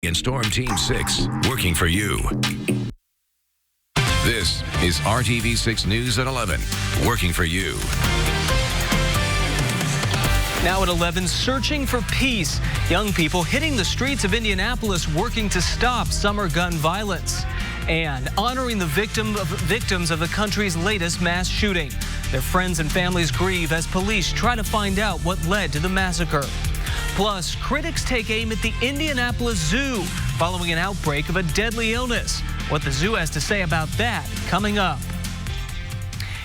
and Storm Team 6, working for you. This is RTV6 News at 11, working for you. Now at 11, searching for peace. Young people hitting the streets of Indianapolis working to stop summer gun violence. And honoring the victims of the country's latest mass shooting. Their friends and families grieve as police try to find out what led to the massacre. Plus, critics take aim at the Indianapolis Zoo following an outbreak of a deadly illness. What the zoo has to say about that coming up.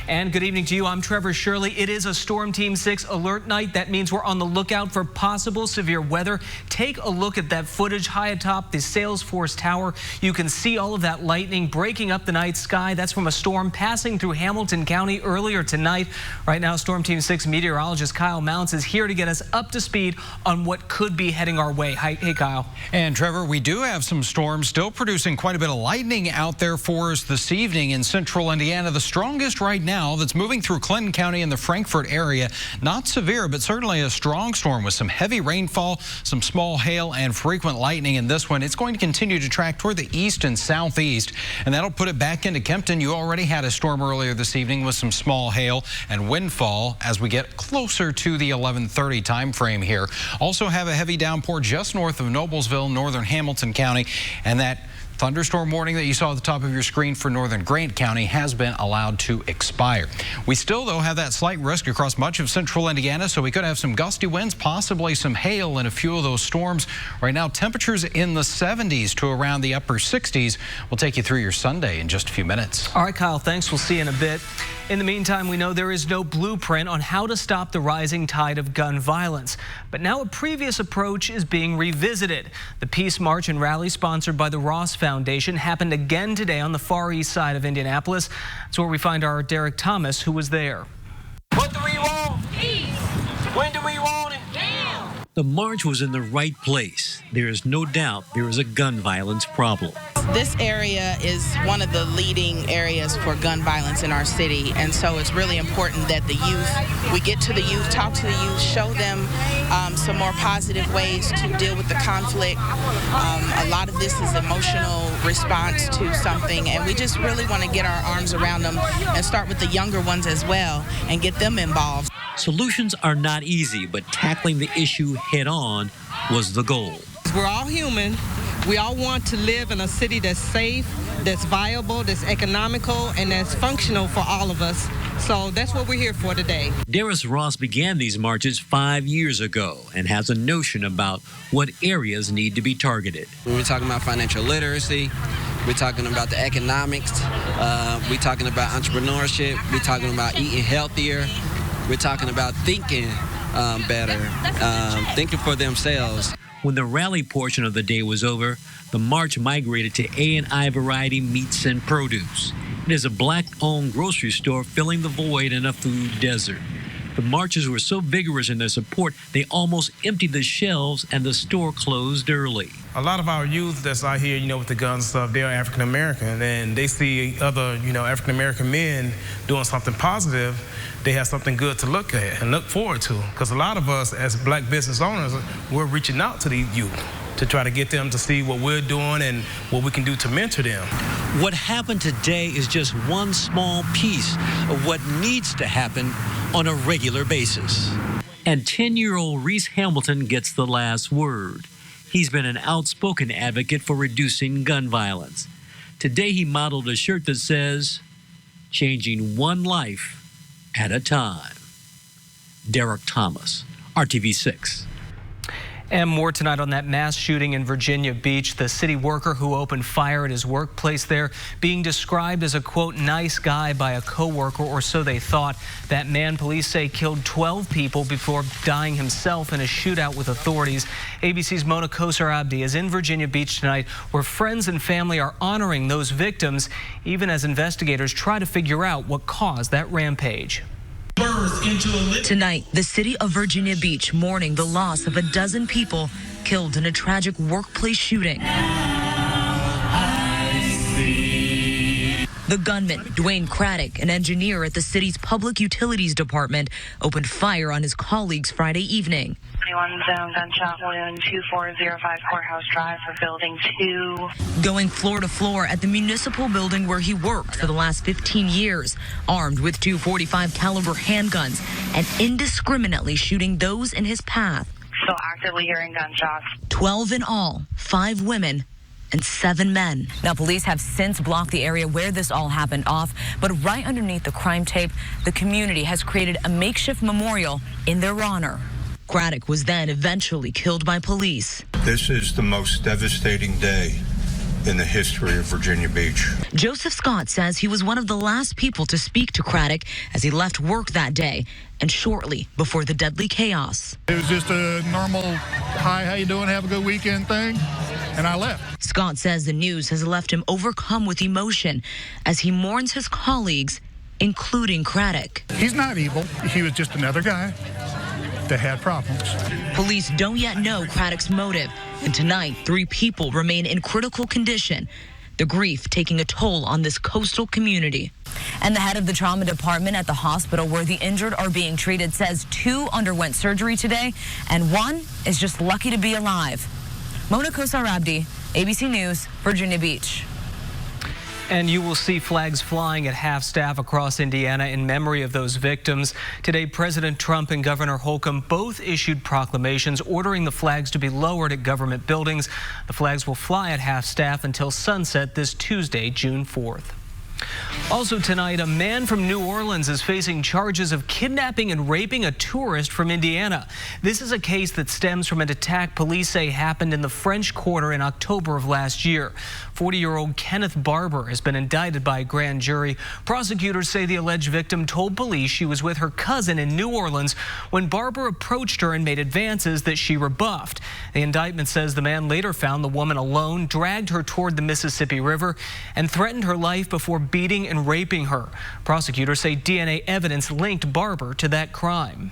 And good evening to you. I'm Trevor Shirley. It is a Storm Team 6 alert night. That means we're on the lookout for possible severe weather. Take a look at that footage high atop the Salesforce Tower. You can see all of that lightning breaking up the night sky. That's from a storm passing through Hamilton County earlier tonight. Right now, Storm Team 6 meteorologist Kyle Mounts is here to get us up to speed on what could be heading our way. Hey, Kyle. And Trevor, we do have some storms still producing quite a bit of lightning out there for us this evening in central Indiana. The strongest right now that's moving through Clinton County and the Frankfort area. Not severe, but certainly a strong storm with some heavy rainfall, some small hail, and frequent lightning in this one. It's going to continue to track toward the east and southeast, and that'll put it back into Kempton. You already had a storm earlier this evening with some small hail and windfall as we get closer to the 11:30 time frame here. Also have a heavy downpour just north of Noblesville, northern Hamilton County, and that thunderstorm warning that you saw at the top of your screen for northern Grant County has been allowed to expire. We still, though, have that slight risk across much of central Indiana, so we could have some gusty winds, possibly some hail in a few of those storms. Right now, temperatures in the 70s to around the upper 60s. We'll take you through your Sunday in just a few minutes. All right, Kyle, thanks. We'll see you in a bit. In the meantime, we know there is no blueprint on how to stop the rising tide of gun violence. But now a previous approach is being revisited. The Peace March and Rally sponsored by the Ross Foundation happened again today on the far east side of Indianapolis. That's where we find our Derek Thomas, who was there. What do we want? Peace. When do we want it? Now. The march was in the right place. There is no doubt there is a gun violence problem. This area is one of the leading areas for gun violence in our city, and so it's really important that the youth, we get to the youth, talk to the youth, show them some more positive ways to deal with the conflict. A lot of this is emotional response to something, and we just really want to get our arms around them and start with the younger ones as well and get them involved. Solutions are not easy, but tackling the issue head on was the goal. We're all human. We all want to live in a city that's safe, that's viable, that's economical, and that's functional for all of us. So that's what we're here for today. Darius Ross began these marches 5 years ago and has a notion about what areas need to be targeted. We're talking about financial literacy. We're talking about the economics. We're talking about entrepreneurship. We're talking about eating healthier. We're talking about thinking better, thinking for themselves. When the rally portion of the day was over, the march migrated to A&I Variety Meats and Produce. It is a black-owned grocery store filling the void in a food desert. The marchers were so vigorous in their support, they almost emptied the shelves and the store closed early. A lot of our youth that's out here, with the guns and stuff, they're African American, and they see other, African American men doing something positive. They have something good to look at and look forward to. Because a lot of us as black business owners, we're reaching out to these youth to try to get them to see what we're doing and what we can do to mentor them. What happened today is just one small piece of what needs to happen on a regular basis. And 10-year-old Reese Hamilton gets the last word. He's been an outspoken advocate for reducing gun violence. Today he modeled a shirt that says, "Changing one life at a time." Derek Thomas, RTV6. And more tonight on that mass shooting in Virginia Beach. The city worker who opened fire at his workplace there being described as a, quote, nice guy by a coworker, or so they thought. That man, police say, killed 12 people before dying himself in a shootout with authorities. ABC's Mona Kosar Abdi is in Virginia Beach tonight, where friends and family are honoring those victims, even as investigators try to figure out what caused that rampage. Tonight, the city of Virginia Beach mourning the loss of a dozen people killed in a tragic workplace shooting. The gunman, Dwayne Craddock, an engineer at the city's public utilities department, opened fire on his colleagues Friday evening. 21 zone gunshot wound 2405 Courthouse Drive for Building 2. Going floor to floor at the municipal building where he worked for the last 15 years, armed with two .45 caliber handguns and indiscriminately shooting those in his path. Still actively hearing gunshots. 12 in all, 5 women and 7 men. Now, police have since blocked the area where this all happened off, but right underneath the crime tape, the community has created a makeshift memorial in their honor. Craddock was then eventually killed by police. This is the most devastating day in the history of Virginia Beach. Joseph Scott says he was one of the last people to speak to Craddock as he left work that day and shortly before the deadly chaos. It was just a normal, hi, how you doing, have a good weekend thing, and I left. Scott says the news has left him overcome with emotion as he mourns his colleagues, including Craddock. He's not evil. He was just another guy that had problems. Police don't yet know Craddock's motive, and tonight 3 people remain in critical condition. The grief taking a toll on this coastal community. And the head of the trauma department at the hospital where the injured are being treated says 2 underwent surgery today and 1 is just lucky to be alive. Mona Kosar-Abdi, ABC News, Virginia Beach. And you will see flags flying at half-staff across Indiana in memory of those victims. Today, President Trump and Governor Holcomb both issued proclamations ordering the flags to be lowered at government buildings. The flags will fly at half-staff until sunset this Tuesday, June 4th. Also tonight, a man from New Orleans is facing charges of kidnapping and raping a tourist from Indiana. This is a case that stems from an attack police say happened in the French Quarter in October of last year. 40-year-old Kenneth Barber has been indicted by a grand jury. Prosecutors say the alleged victim told police she was with her cousin in New Orleans when Barber approached her and made advances that she rebuffed. The indictment says the man later found the woman alone, dragged her toward the Mississippi River, and threatened her life before beating and raping her. Prosecutors say DNA evidence linked Barber to that crime.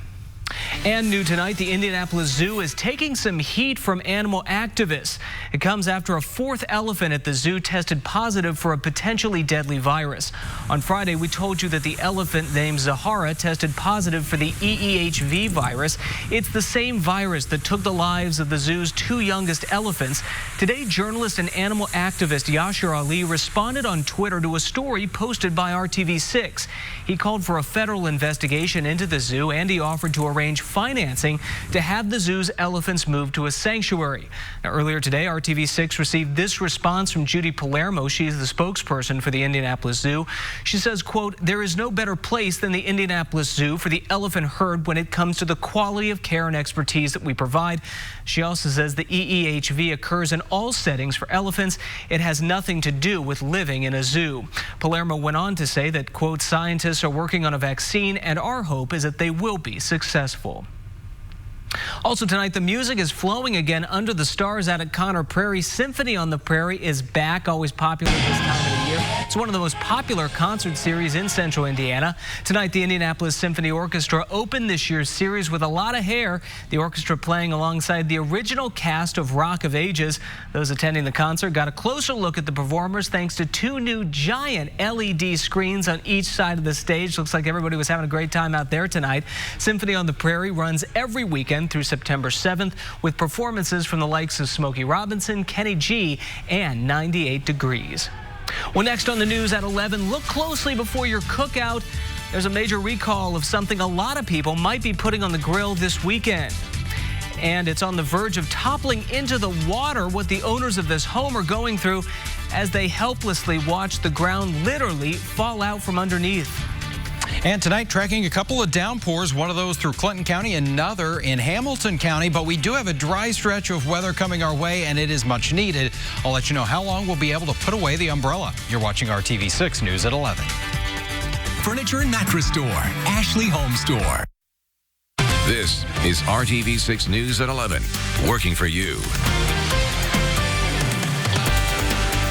And new tonight, the Indianapolis Zoo is taking some heat from animal activists. It comes after a 4th elephant at the zoo tested positive for a potentially deadly virus. On Friday, we told you that the elephant named Zahara tested positive for the EEHV virus. It's the same virus that took the lives of the zoo's 2 youngest elephants. Today, journalist and animal activist Yashir Ali responded on Twitter to a story posted by RTV6. He called for a federal investigation into the zoo, and he offered to arrange financing to have the zoo's elephants moved to a sanctuary. Now, earlier today, RTV6 received this response from Judy Palermo. She's the spokesperson for the Indianapolis Zoo. She says, quote, "There is no better place than the Indianapolis Zoo for the elephant herd when it comes to the quality of care and expertise that we provide." She also says the EEHV occurs in all settings for elephants. It has nothing to do with living in a zoo. Palermo went on to say that, quote, "Scientists are working on a vaccine, and our hope is that they will be successful." Also tonight, the music is flowing again under the stars out at Conner Prairie. Symphony on the Prairie is back, always popular this time of the year. It's one of the most popular concert series in central Indiana. Tonight, the Indianapolis Symphony Orchestra opened this year's series with a lot of hair. The orchestra playing alongside the original cast of Rock of Ages. Those attending the concert got a closer look at the performers thanks to 2 new giant LED screens on each side of the stage. Looks like everybody was having a great time out there tonight. Symphony on the Prairie runs every weekend through September 7th with performances from the likes of Smokey Robinson, Kenny G, and 98 Degrees. Well, next on the news at 11, look closely before your cookout. There's a major recall of something a lot of people might be putting on the grill this weekend. And it's on the verge of toppling into the water, what the owners of this home are going through as they helplessly watch the ground literally fall out from underneath. And tonight, tracking a couple of downpours, one of those through Clinton County, another in Hamilton County. But we do have a dry stretch of weather coming our way, and it is much needed. I'll let you know how long we'll be able to put away the umbrella. You're watching RTV6 News at 11. Furniture and Mattress Store, Ashley Home Store. This is RTV6 News at 11, working for you.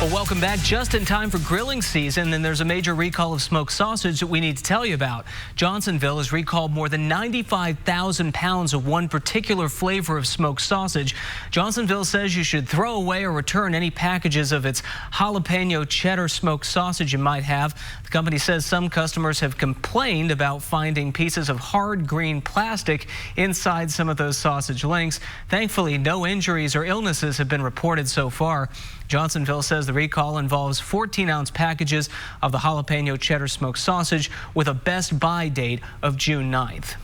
Well, welcome back. Just in time for grilling season, and there's a major recall of smoked sausage that we need to tell you about. Johnsonville has recalled more than 95,000 pounds of one particular flavor of smoked sausage. Johnsonville says you should throw away or return any packages of its jalapeno cheddar smoked sausage you might have. The company says some customers have complained about finding pieces of hard green plastic inside some of those sausage links. Thankfully, no injuries or illnesses have been reported so far. Johnsonville says the recall involves 14-ounce packages of the jalapeno cheddar smoked sausage with a best buy date of June 9th.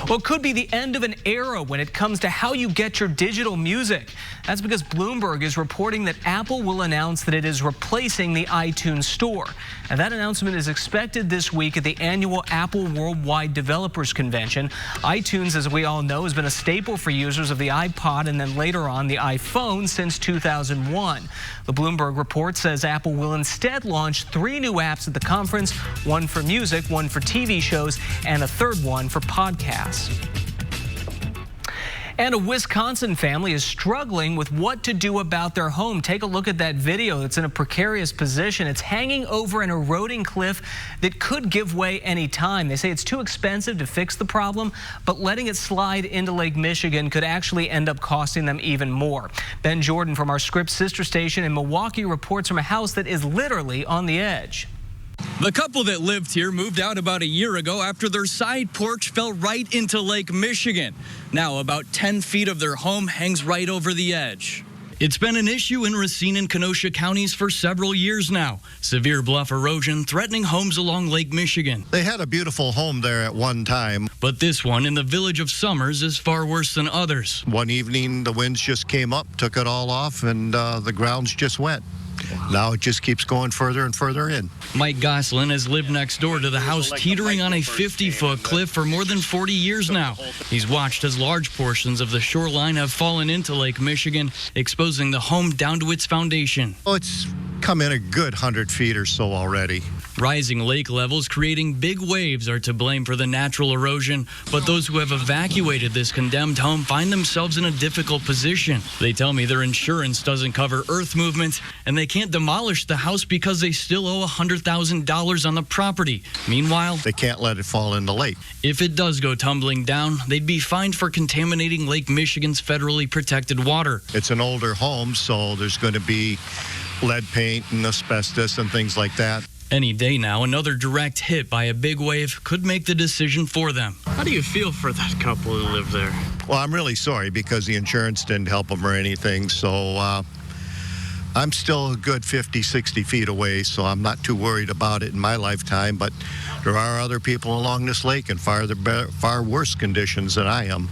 Well, it could be the end of an era when it comes to how you get your digital music. That's because Bloomberg is reporting that Apple will announce that it is replacing the iTunes Store. And that announcement is expected this week at the annual Apple Worldwide Developers Convention. iTunes, as we all know, has been a staple for users of the iPod and then later on the iPhone since 2001. The Bloomberg report says Apple will instead launch 3 new apps at the conference, one for music, one for TV shows, and a third one for podcasts. And a Wisconsin family is struggling with what to do about their home. Take a look at that video. That's in a precarious position. It's hanging over an eroding cliff that could give way any time. They say it's too expensive to fix the problem, but letting it slide into Lake Michigan could actually end up costing them even more. Ben Jordan from our Scripps sister station in Milwaukee reports from a house that is literally on the edge. The couple that lived here moved out about a year ago after their side porch fell right into Lake Michigan. Now about 10 feet of their home hangs right over the edge. It's been an issue in Racine and Kenosha counties for several years now. Severe bluff erosion threatening homes along Lake Michigan. They had a beautiful home there at one time. But this one in the village of Summers is far worse than others. One evening, the winds just came up, took it all off, and the grounds just went. Now it just keeps going further and further in. Mike Goslin has lived next door to the house teetering on a 50-foot cliff for more than 40 years now. He's watched as large portions of the shoreline have fallen into Lake Michigan, exposing the home down to its foundation. Oh, it's come in a good 100 feet or so already. Rising lake levels creating big waves are to blame for the natural erosion, but those who have evacuated this condemned home find themselves in a difficult position. They tell me their insurance doesn't cover earth movement, and they can't demolish the house because they still owe $100,000 on the property. Meanwhile, they can't let it fall in the lake. If it does go tumbling down, they'd be fined for contaminating Lake Michigan's federally protected water. It's an older home, so there's going to be lead paint and asbestos and things like that. Any day now, another direct hit by a big wave could make the decision for them. How do you feel for that couple who live there? Well, I'm really sorry because the insurance didn't help them or anything, so I'm still a good 50, 60 feet away, so I'm not too worried about it in my lifetime, but there are other people along this lake in far worse conditions than I am.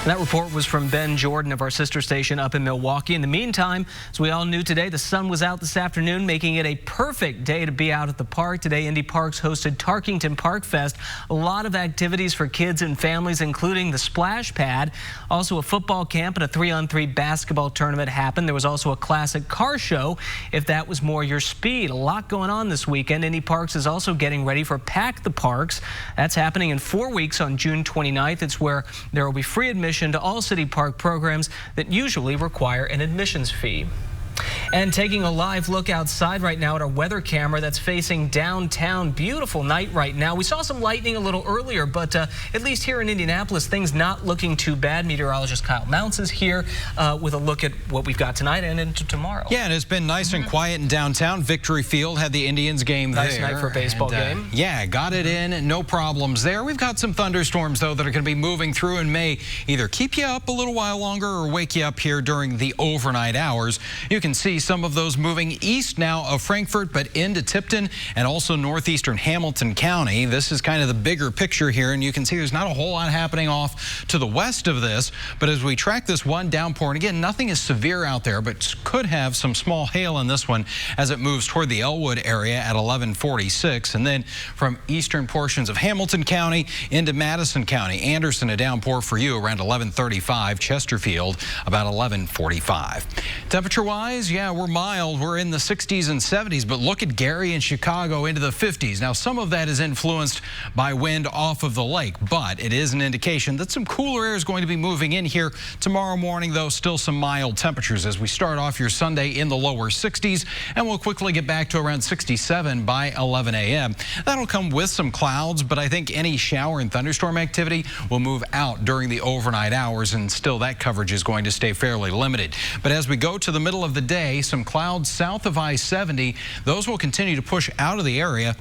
And that report was from Ben Jordan of our sister station up in Milwaukee. In the meantime, as we all knew today, the sun was out this afternoon, making it a perfect day to be out at the park. Today, Indy Parks hosted Tarkington Park Fest. A lot of activities for kids and families, including the splash pad. Also, a football camp and a 3-on-3 basketball tournament happened. There was also a classic car show, if that was more your speed. A lot going on this weekend. Indy Parks is also getting ready for Pack the Parks. That's happening in 4 weeks on June 29th. It's where there will be free admission to all city park programs that usually require an admissions fee. And taking a live look outside right now at our weather camera that's facing downtown. Beautiful night right now. We saw some lightning a little earlier, but at least here in Indianapolis, things not looking too bad. Meteorologist Kyle Mounts is here with a look at what we've got tonight and into tomorrow. Yeah, and it's been nice and quiet in downtown. Victory Field had the Indians game nice there. Nice night for a baseball game. Yeah, got it in. No problems there. We've got some thunderstorms, though, that are going to be moving through and may either keep you up a little while longer or wake you up here during the overnight hours. You can see some of those moving east now of Frankfort, but into Tipton and also northeastern Hamilton County. This is kind of the bigger picture here, and you can see there's not a whole lot happening off to the west of this. But as we track this one downpour, and again, nothing is severe out there, but could have some small hail in this one as it moves toward the Elwood area at 1146. And then from eastern portions of Hamilton County into Madison County. Anderson, a downpour for you around 1135. Chesterfield about 1145. Temperature-wise, yeah, we're mild. We're in the 60s and 70s, but look at Gary and Chicago into the 50s. Now, some of that is influenced by wind off of the lake, but it is an indication that some cooler air is going to be moving in here tomorrow morning, though still some mild temperatures as we start off your Sunday in the lower 60s, and we'll quickly get back to around 67 by 11 a.m. That'll come with some clouds, but I think any shower and thunderstorm activity will move out during the overnight hours, and still that coverage is going to stay fairly limited. But as we go to the middle of the day, some clouds south of I-70. Those will continue to push out of the area.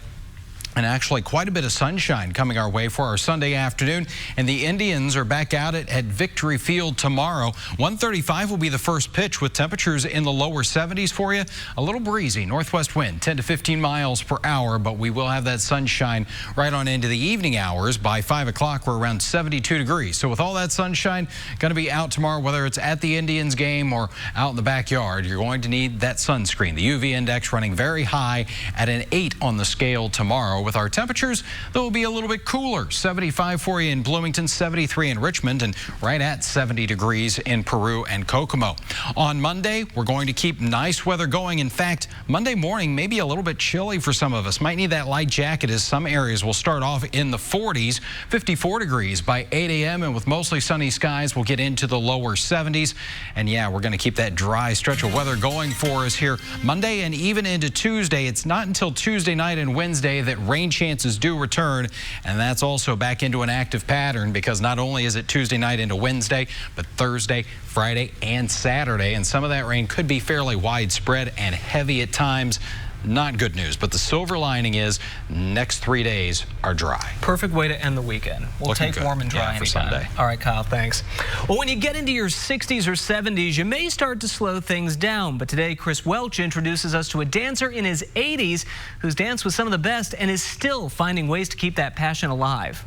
And actually quite a bit of sunshine coming our way for our Sunday afternoon. And the Indians are back out at Victory Field tomorrow. 1:35 will be the first pitch with temperatures in the lower 70s for you. A little breezy northwest wind, 10 to 15 miles per hour, but we will have that sunshine right on into the evening hours. By 5 o'clock, we're around 72 degrees. So with all that sunshine going to be out tomorrow, whether it's at the Indians game or out in the backyard, you're going to need that sunscreen. The UV index running very high at an 8 on the scale tomorrow. With our temperatures, they'll be a little bit cooler. 75 for you in Bloomington, 73 in Richmond, and right at 70 degrees in Peru and Kokomo. On Monday, we're going to keep nice weather going. In fact, Monday morning may be a little bit chilly for some of us. Might need that light jacket as some areas will start off in the 40s, 54 degrees by 8 a.m. and with mostly sunny skies, we'll get into the lower 70s. And yeah, we're going to keep that dry stretch of weather going for us here Monday and even into Tuesday. It's not until Tuesday night and Wednesday that rain chances do return, and that's also back into an active pattern because not only is it Tuesday night into Wednesday, but Thursday, Friday, and Saturday, and some of that rain could be fairly widespread and heavy at times. Not good news, but the silver lining is next 3 days are dry. Perfect way to end the weekend. We'll take warm and dry for Sunday. All right, Kyle, thanks. Well, when you get into your 60s or 70s, you may start to slow things down. But today, Chris Welch introduces us to a dancer in his 80s who's danced with some of the best and is still finding ways to keep that passion alive.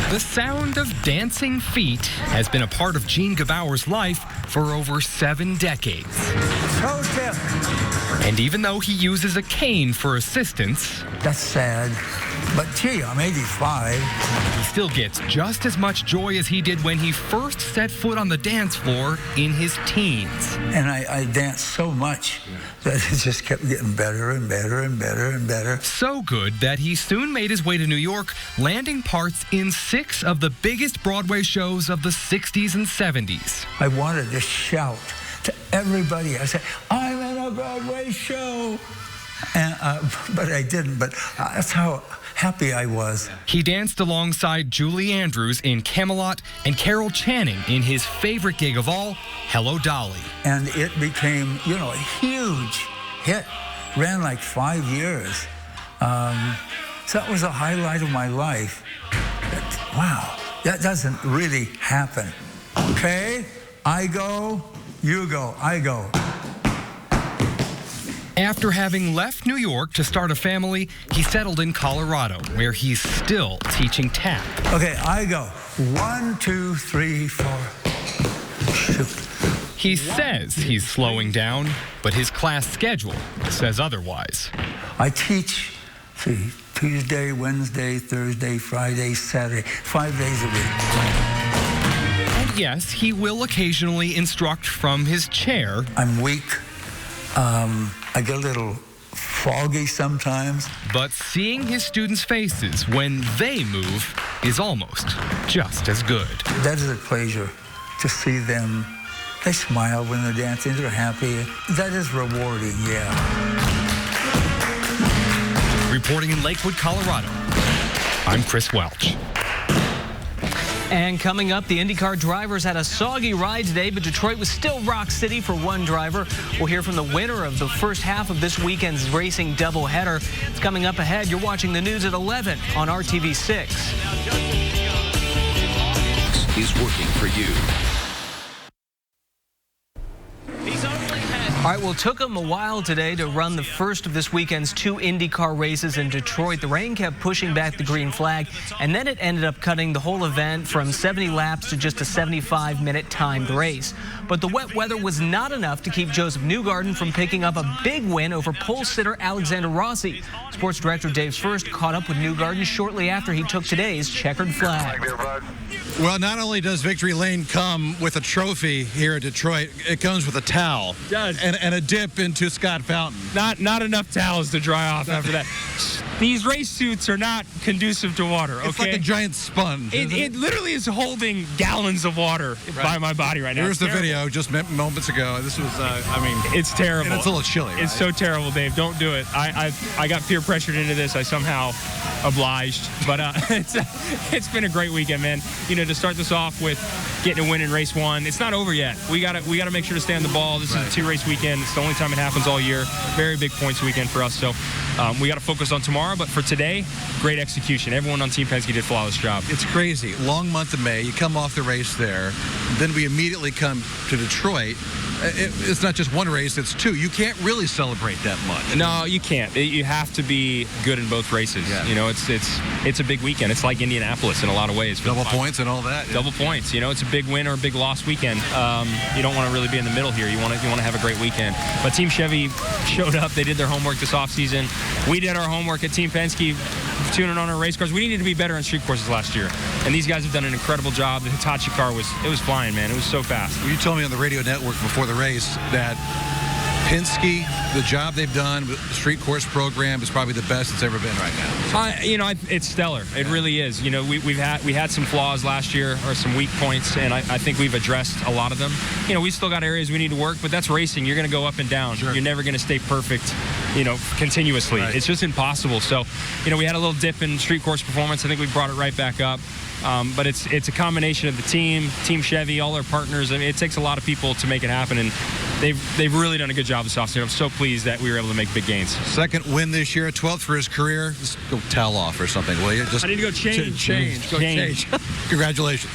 The sound of dancing feet has been a part of Gene Gebauer's life for over 7 decades. Toe tip. And even though he uses a cane for assistance, that's sad. But gee, I'm 85. He still gets just as much joy as he did when he first set foot on the dance floor in his teens. And I danced so much that it just kept getting better and better and better and better. So good that he soon made his way to New York, landing parts in 6 of the biggest Broadway shows of the 60s and 70s. I wanted to shout to everybody. I said, I'm in a Broadway show. And, but I didn't, but that's how happy I was. He danced alongside Julie Andrews in Camelot and Carol Channing in his favorite gig of all, Hello, Dolly. And it became, you know, a huge hit. Ran like 5 years. So that was a highlight of my life. But, wow, that doesn't really happen. Okay, I go, you go, I go. After having left New York to start a family, he settled in Colorado, where he's still teaching tap. Okay, I go. 1, 2, 3, 4. Shoot. He says he's slowing down, but his class schedule says otherwise. I teach, Tuesday, Wednesday, Thursday, Friday, Saturday, 5 days a week. And yes, he will occasionally instruct from his chair. I'm weak. I get a little foggy sometimes. But seeing his students' faces when they move is almost just as good. That is a pleasure to see them. They smile when they're dancing, they're happy. That is rewarding, yeah. Reporting in Lakewood, Colorado, I'm Chris Welch. And coming up, the IndyCar drivers had a soggy ride today, but Detroit was still rock city for one driver. We'll hear from the winner of the first half of this weekend's racing doubleheader. It's coming up ahead. You're watching the news at 11 on RTV6. Is working for you. All right, well, it took them a while today to run the first of this weekend's 2 IndyCar races in Detroit. The rain kept pushing back the green flag, and then it ended up cutting the whole event from 70 laps to just a 75-minute timed race. But the wet weather was not enough to keep Joseph Newgarden from picking up a big win over pole sitter Alexander Rossi. Sports director Dave First caught up with Newgarden shortly after he took today's checkered flag. Well, not only does Victory Lane come with a trophy here at Detroit, it comes with a towel. It does. And a dip into Scott Fountain. Not enough towels to dry off after that. These race suits are not conducive to water, okay? It's like a giant sponge. It literally is holding gallons of water by my body right now. Here's the video just moments ago. This was, it's terrible. And it's a little chilly, right? It's so terrible, Dave. Don't do it. I got peer pressured into this. I somehow obliged. But it's been a great weekend, man. You know, to start this off with getting a win in race 1. It's not over yet. We got to make sure to stay on the ball. This is a 2-race weekend. It's the only time it happens all year. Very big points weekend for us. So we got to focus on tomorrow. But for today, great execution. Everyone on Team Penske did a flawless job. It's crazy. Long month of May. You come off the race there. Then we immediately come to Detroit. It's not just one race, it's 2. You can't really celebrate that much. No, you can't. You have to be good in both races. Yeah. You know, it's a big weekend. It's like Indianapolis in a lot of ways. Double points and all that. Double points. You know, it's a big win or a big loss weekend. You don't want to really be in the middle here. You want to have a great weekend. But Team Chevy showed up. They did their homework this offseason. We did our homework at Team Penske, tuning on our race cars. We needed to be better on street courses last year, and these guys have done an incredible job. The Hitachi car was flying, man. It was so fast. Well, you told me on the radio network before the race that Penske, the job they've done with the street course program is probably the best it's ever been right now. It's stellar. It really is. You know, we had some flaws last year or some weak points, and I think we've addressed a lot of them. You know, we still got areas we need to work, but that's racing. You're going to go up and down. Sure. You're never going to stay perfect, you know, continuously. Right. It's just impossible. So, you know, we had a little dip in street course performance. I think we brought it right back up. But it's a combination of the Team Chevy, all our partners. I mean, it takes a lot of people to make it happen, and they've really done a good job this offseason. I'm so pleased that we were able to make big gains. Second win this year, 12th for his career. Just go towel off or something, will you? I need to go change. Go change. Congratulations.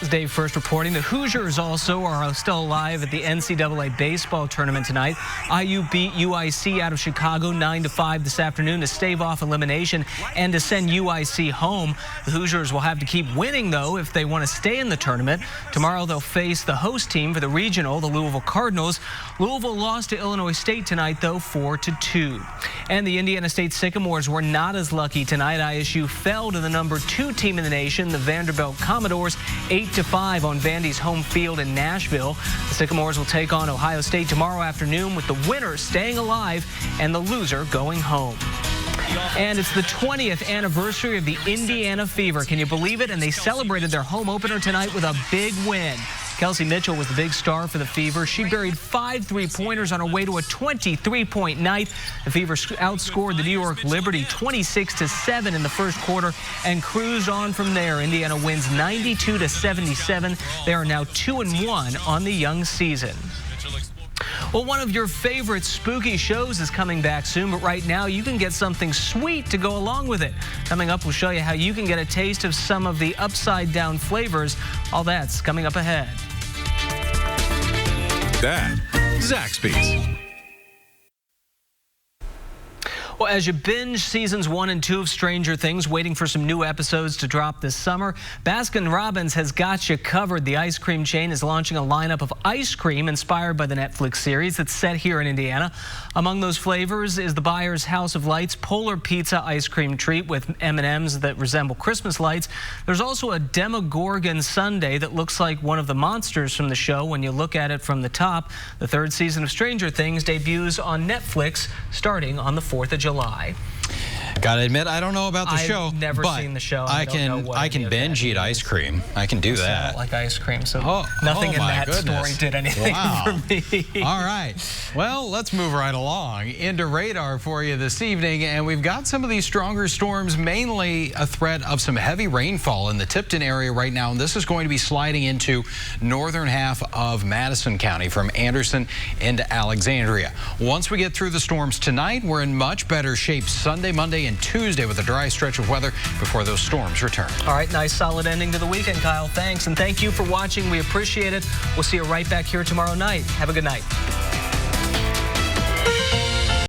This is Dave first reporting. The Hoosiers also are still alive at the NCAA baseball tournament tonight. IU beat UIC out of Chicago 9-5 this afternoon to stave off elimination and to send UIC home. The Hoosiers will have to keep winning, though, if they want to stay in the tournament. Tomorrow they'll face the host team for the regional, the Louisville Cardinals. Louisville lost to Illinois State tonight, though, 4-2. And the Indiana State Sycamores were not as lucky tonight. ISU fell to the number 2 team in the nation, the Vanderbilt Commodores, 8-5 on Vandy's home field in Nashville. The Sycamores will take on Ohio State tomorrow afternoon, with the winner staying alive and the loser going home. And it's the 20th anniversary of the Indiana Fever. Can you believe it? And they celebrated their home opener tonight with a big win. Kelsey Mitchell was the big star for the Fever. She buried 5 3-pointers on her way to a 23-point night. The Fever outscored the New York Liberty 26-7 in the first quarter and cruised on from there. Indiana wins 92-77. They are now 2-1 on the young season. Well, one of your favorite spooky shows is coming back soon, but right now you can get something sweet to go along with it. Coming up, we'll show you how you can get a taste of some of the upside-down flavors. All that's coming up ahead. That, Zaxby's. Well, as you binge seasons 1 and 2 of Stranger Things, waiting for some new episodes to drop this summer, Baskin-Robbins has got you covered. The ice cream chain is launching a lineup of ice cream inspired by the Netflix series that's set here in Indiana. Among those flavors is the Byers House of Lights Polar Pizza ice cream treat with M&Ms that resemble Christmas lights. There's also a Demogorgon sundae that looks like one of the monsters from the show when you look at it from the top. The 3rd season of Stranger Things debuts on Netflix starting on the 4th of July. Gotta admit, I don't know about the show. I've never seen the show. I can binge eat ice cream. I can do that. I don't like ice cream, so nothing in that story did anything for me. All right. Well, let's move right along into radar for you this evening, and we've got some of these stronger storms, mainly a threat of some heavy rainfall in the Tipton area right now, and this is going to be sliding into northern half of Madison County from Anderson into Alexandria. Once we get through the storms tonight, we're in much better shape Sunday, Monday, and Tuesday with a dry stretch of weather before those storms return. All right, nice solid ending to the weekend, Kyle. Thanks, and thank you for watching. We appreciate it. We'll see you right back here tomorrow night. Have a good night.